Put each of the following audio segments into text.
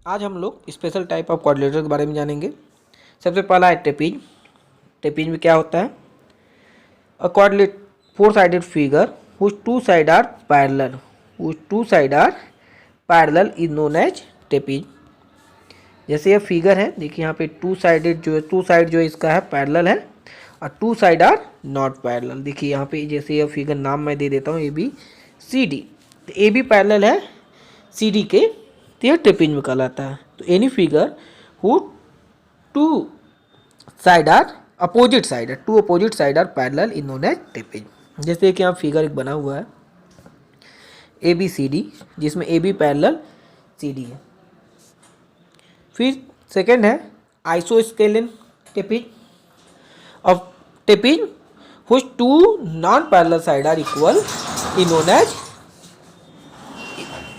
आज हम लोग स्पेशल टाइप ऑफ क्वाड्रिलेटरल के बारे में जानेंगे। सबसे पहला है ट्रेपीज। ट्रेपीज में क्या होता है? A quadrilateral four sided figure whose two side are parallel is known as trapezium. जैसे ये फिगर है, देखिए यहाँ पे टू साइडेड जो है, टू साइड जो है इसका है पैरेलल है और two side are not parallel. देखिए यहाँ पे जैसे ये फिगर नाम मैं दे देता हूँ ए बी सी डी, तो ए बी पैरेलल है सी डी के, तो यह ट्रेपीज में कहलाता है। तो any figure who two side are opposite side are parallel is known as trapezium. जैसे कि यहाँ फिगर एक बना हुआ है ए बी सी डी, जिसमें A B parallel C D है। फिर सेकेंड है isosceles trapezium. Of trapezium whose two non parallel side are equal is known as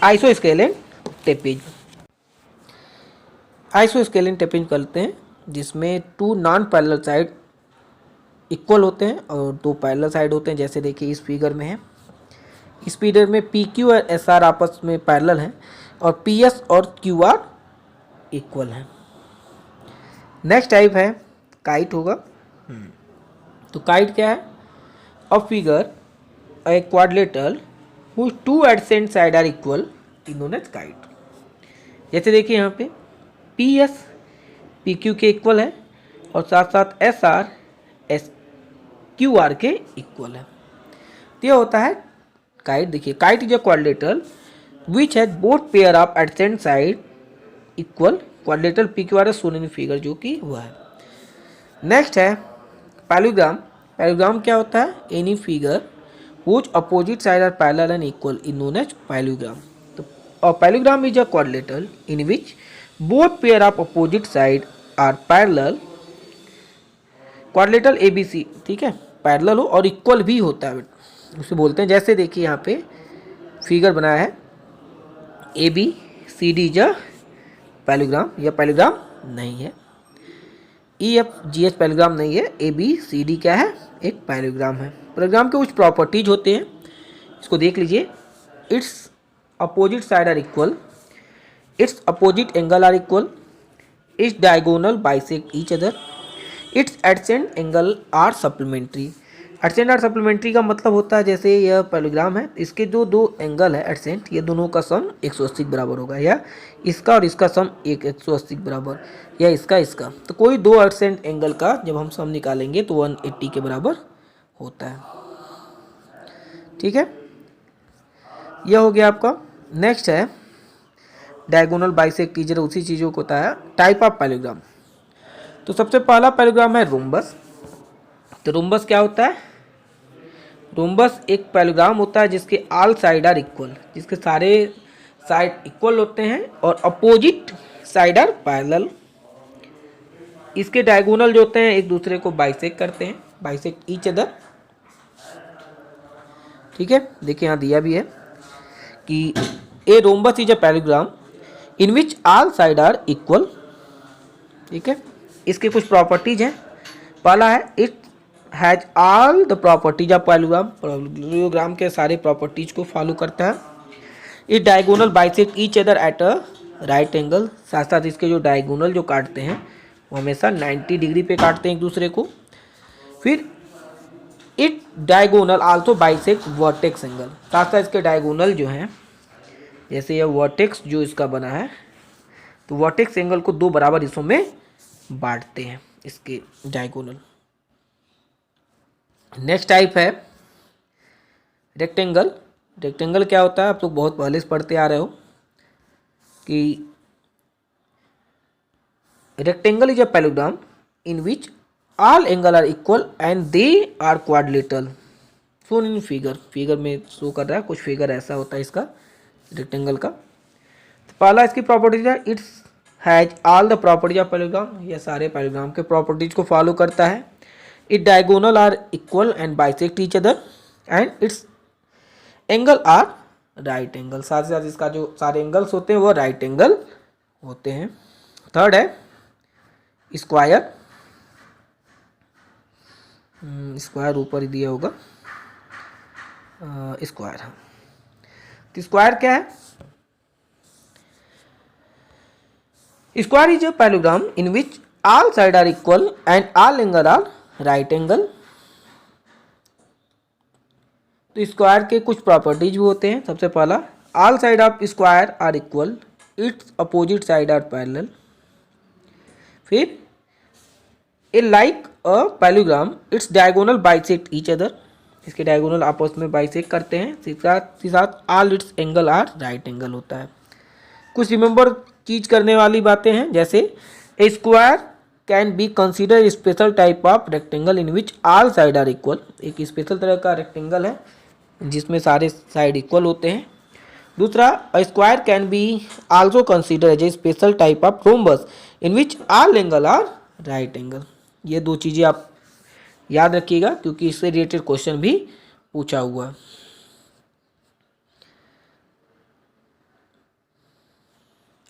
isosceles trapezium. Isosceles trapezium करते हैं जिसमें two non parallel side equal होते हैं और दो पैरेलल साइड होते हैं। जैसे देखिए इस फिगर में है, इस फिगर में पी क्यू और एस आर आपस में पैरेलल हैं और पी एस और क्यू आर इक्वल हैं। नेक्स्ट टाइप है काइट होगा। तो काइट क्या है? A figure a quadrilateral whose two adjacent side are equal is known as kite. जैसे देखिए यहाँ पे पी एस पी क्यू के इक्वल है और साथ साथ S R S Q R के इक्वल है, तो यह होता है काइट। देखिए kite is a quadrilateral which has both pair of adjacent side equal. Quadrilateral P Q R shown in figure, जो कि हुआ है। नेक्स्ट है पैरेललोग्राम। पैरेललोग्राम क्या होता है? Any figure whose opposite side are parallel and equal is known as parallelogram. तो a parallelogram is a quadrilateral in which both pair of opposite side are parallel. Quadrilateral A B C, ठीक है, parallel हो और equal भी होता है, उसे बोलते हैं। जैसे देखिए यहाँ पे फिगर बनाया है A B C D is a parallelogram. यह पैरेललोग्राम नहीं है। E F G H parallelogram नहीं है। ए बी सी डी क्या है? एक पैरेललोग्राम है। पैरेललोग्राम के कुछ प्रॉपर्टीज होते हैं, इसको देख लीजिए। It's opposite side are equal, it's opposite angle are equal, it's diagonal bisect each other, it's adjacent angle are supplementary. Adjacent are supplementary का मतलब होता है जैसे यह पैरेललोग्राम है, इसके जो दो एंगल है एडजेसेंट, ये दोनों का सम 180 के बराबर होगा, या इसका और इसका सम 180 के बराबर, या इसका। तो कोई दो एडजेसेंट एंगल का जब हम सम निकालेंगे तो 180 के बराबर होता है, ठीक है। यह हो गया आपका। नेक्स्ट है डायगोनल बाइसेक्ट ईच अदर, उसी चीज़ों को होता है टाइप ऑफ पैरेललोग्राम। तो सबसे पहला पैरेललोग्राम है रोम्बस। तो रोम्बस क्या होता है? रोम्बस एक पैरेललोग्राम होता है जिसके ऑल साइड आर इक्वल, जिसके सारे साइड इक्वल होते हैं और अपोजिट साइड आर पैरेलल। इसके डायगोनल जो होते हैं एक दूसरे को बाइसेक्ट करते हैं, बाइसेक्ट ईच अदर, ठीक है। देखिए यहाँ दिया भी है कि a rhombus is a parallelogram in which all side are equal, ठीक है। इसके कुछ प्रॉपर्टीज हैं। पहला है it has all the properties of parallelogram. Parallelogram के सारे प्रॉपर्टीज को फॉलो करता है। It diagonal bisect each other at a right angle. साथ साथ इसके जो डायगोनल जो काटते हैं वो हमेशा 90 डिग्री पे काटते हैं एक दूसरे को। फिर it diagonal also bisect vertex angle. साथ साथ इसके डायगोनल जो हैं, जैसे यह वर्टेक्स जो इसका बना है, तो वर्टेक्स एंगल को दो बराबर हिस्सों में बांटते हैं इसके डायगोनल। नेक्स्ट टाइप है रेक्टेंगल। रेक्टेंगल क्या होता है? आप लोग बहुत पहले से पढ़ते आ रहे हो कि rectangle is a parallelogram in which all angle are equal and they are quadrilateral shown in figure. Figure में शो कर रहा है, कुछ फिगर ऐसा होता है इसका रेक्टेंगल का। तो पहला इसकी प्रॉपर्टीज है it's has all the properties of parallelogram. यह सारे पैरेललोग्राम के प्रॉपर्टीज को फॉलो करता है। It diagonal are equal and bisect each other and it's angle are right angle. साथ ही साथ इसका जो सारे एंगल्स होते हैं वो राइट एंगल होते हैं। थर्ड है स्क्वायर। स्क्वायर ऊपर ही दिया होगा, स्क्वायर। तो स्क्वायर क्या है? Square is a parallelogram in which all side are equal and all angle are right angle। तो स्क्वायर के कुछ प्रॉपर्टीज भी होते हैं। सबसे पहला, all side of square are equal, its opposite side are parallel। फिर a like a parallelogram its diagonal bisect each other, इसके डायगोनल आपस में बाइसेक्ट करते हैं। साथ all its angle are right angle होता है। कुछ रिमेंबर चीज करने वाली बातें हैं, जैसे a square can be consider special type of rectangle in which all side are equal. एक स्पेशल तरह का रेक्टेंगल है जिसमें सारे साइड इक्वल होते हैं। दूसरा, a square can be also consider as a special type of rhombus in which all angle are right angle. ये दो चीज़ें आप याद रखिएगा क्योंकि इससे रिलेटेड क्वेश्चन भी पूछा हुआ।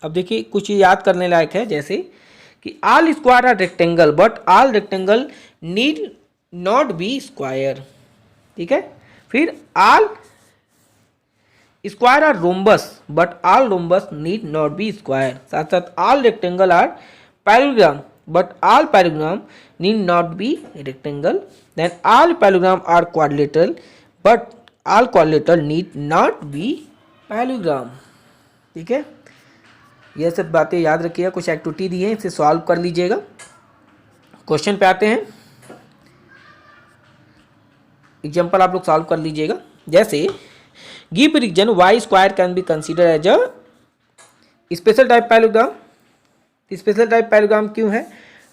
अब देखिए कुछ याद करने लायक है, जैसे कि all square are rectangle but all rectangle need not be square. ठीक है। फिर all square are rhombus but all rhombus need not be square. साथ साथ all rectangle are parallelogram but all parallelogram need not be rectangle. Then all parallelogram are quadrilateral but all quadrilateral need not be parallelogram. ठीक है। यह सब बातें याद रखिएगा। कुछ एक्टिविटी दी है, इसे सॉल्व कर लीजिएगा। क्वेश्चन पे आते हैं। एग्जांपल आप लोग सॉल्व कर लीजिएगा। जैसे give reason why square can be consider as a special type parallelogram. Special type parallelogram क्यों है?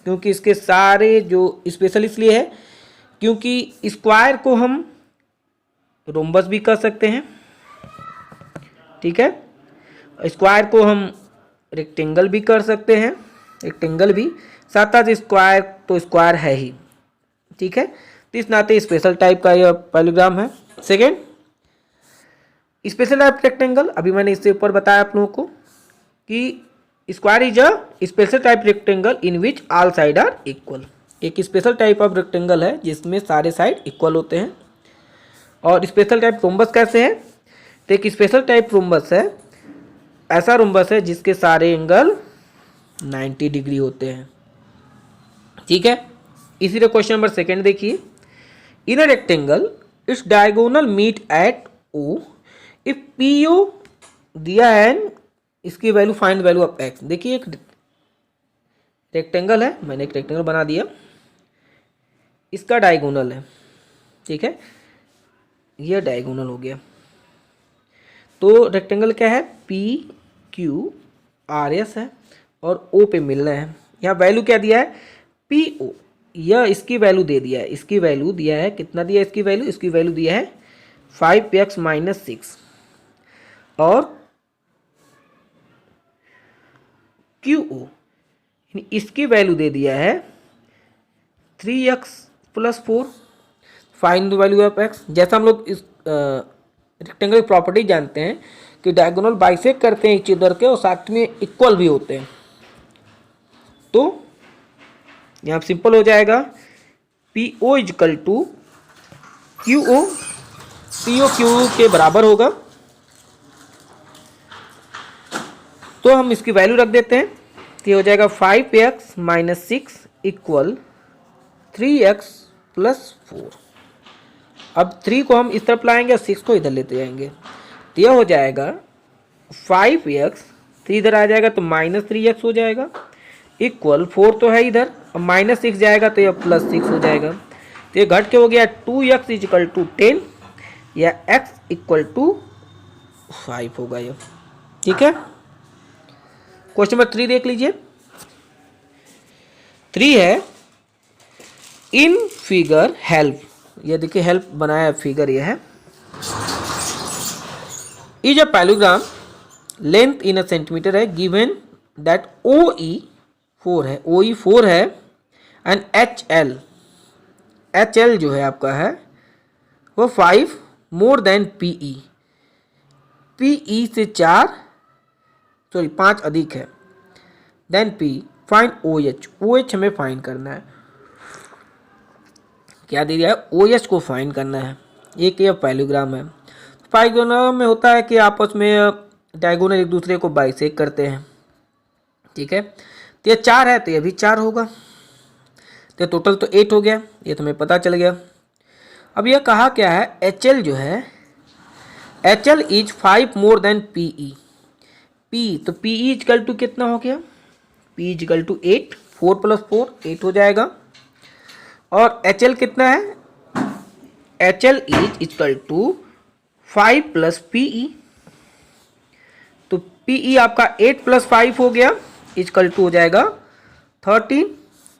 क्योंकि इसके सारे जो स्पेशल इसलिए है क्योंकि स्क्वायर को हम रोम्बस भी कर सकते हैं। ठीक है। स्क्वायर को हम रेक्टेंगल भी कर सकते हैं, रेक्टेंगल भी। साथ साथ स्क्वायर तो स्क्वायर है ही। ठीक है। तो इस नाते स्पेशल टाइप का यह पैरेललोग्राम है। सेकेंड, स्पेशल टाइप रेक्टेंगल, अभी मैंने इससे ऊपर बताया आप लोगों को कि square is a special type rectangle in which all side are equal. एक स्पेशल टाइप ऑफ रेक्टेंगल है जिसमें सारे साइड इक्वल होते हैं। और स्पेशल टाइप रोम्बस कैसे है? तो एक स्पेशल टाइप रोम्बस है, ऐसा रोम्बस है जिसके सारे एंगल 90 डिग्री होते हैं। ठीक है। इसीलिए क्वेश्चन नंबर सेकेंड देखिए, in a rectangle its diagonal meet at O if P O दिया है, इसकी value find value of x. देखिए एक रेक्टेंगल है, मैंने एक रेक्टेंगल बना दिया, इसका डायगोनल है। ठीक है। यह डायगोनल हो गया। तो रेक्टेंगल क्या है? पी क्यू आर एस है और ओ पे मिल रहे हैं। यहाँ वैल्यू क्या दिया है? P O. यह इसकी वैल्यू दे दिया है, इसकी वैल्यू दिया है, कितना दिया है इसकी वैल्यू? इसकी वैल्यू दिया है 5x - 6 और क्यू ओ इसकी वैल्यू दे दिया है 3x + 4। Find the value of x। जैसा हम लोग इस रेक्टेंगल की प्रॉपर्टी जानते हैं कि डायगोनल बाइसेक्ट करते हैं इच अदर के और साथ में इक्वल भी होते हैं। तो यहाँ सिंपल हो जाएगा, P O is equal to Q O. P O Q के बराबर होगा, तो हम इसकी वैल्यू रख देते हैं। तो ये हो जाएगा 5x - 6 = 3x + 4। अब 3 को हम इस तरफ लाएंगे और 6 को इधर लेते जाएंगे, तो यह हो जाएगा 5x, 3 इधर आ जाएगा तो -3x हो जाएगा, इक्वल 4 तो है इधर, और -6 जाएगा तो यह +6 हो जाएगा। तो ये घट के हो गया 2x = 10 या x = 5 होगा ये। ठीक है। क्वेश्चन नंबर 3 देख लीजिए। 3 है, इन फिगर हेल्प। ये देखिए हेल्प बनाया फिगर, ये है is a parallelogram, length in a centimetre है, गिवन दैट OE 4 है, OE 4 है एंड HL जो है आपका है वो 5 मोर देन PE। PE से 5 अधिक है। Then P find OH। OH हमें फाइंड करना है। क्या दे दिया है? OH को फाइंड करना है। एक ये पैरेललोग्राम है। पैरेललोग्राम में होता है कि आपस में डायगोनल एक दूसरे को बाइसेक्ट करते हैं। ठीक है। तो ये 4 है तो ये भी 4 होगा, तो टोटल तो 8 हो गया, ये तो हमें पता चल गया। अब यह कहा क्या है, HL जो है HL is 5 more than PE। P तो PE इजकल टू कितना हो गया, P इजकल टू 8, 4 + 4 8 हो जाएगा। और HL कितना है, HL is is equal to 5 + PE, तो PE आपका 8 + 5 हो गया, इजकल टू हो जाएगा 13,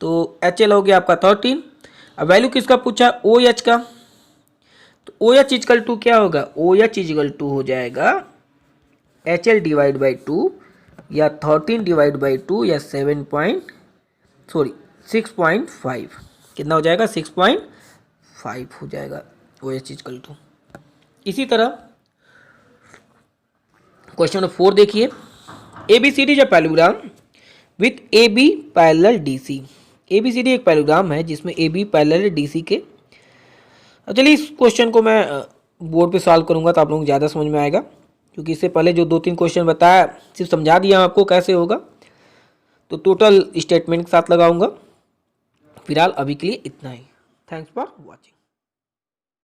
तो HL हो गया आपका 13। अब वैल्यू किसका पूछा, OH का, तो OH इजकल टू क्या होगा, OH इजकल टू हो जाएगा HL डिवाइड बाई 2 या 13 डिवाइड बाई 2 या 6.5, कितना हो जाएगा 6.5 हो जाएगा OH इजकल टू। इसी तरह क्वेश्चन नंबर 4 देखिए, ABCD जो parallelogram with AB parallel DC। ABCD एक पैरेललोग्राम है जिसमें AB पैरेलल DC के। चलिए इस क्वेश्चन को मैं बोर्ड पे सॉल्व करूंगा तो आप लोगों को ज़्यादा समझ में आएगा, क्योंकि इससे पहले जो 2-3 क्वेश्चन बताया सिर्फ समझा दिया आपको कैसे होगा, तो टोटल स्टेटमेंट के साथ लगाऊंगा। फिलहाल अभी के लिए इतना ही। Thanks for watching.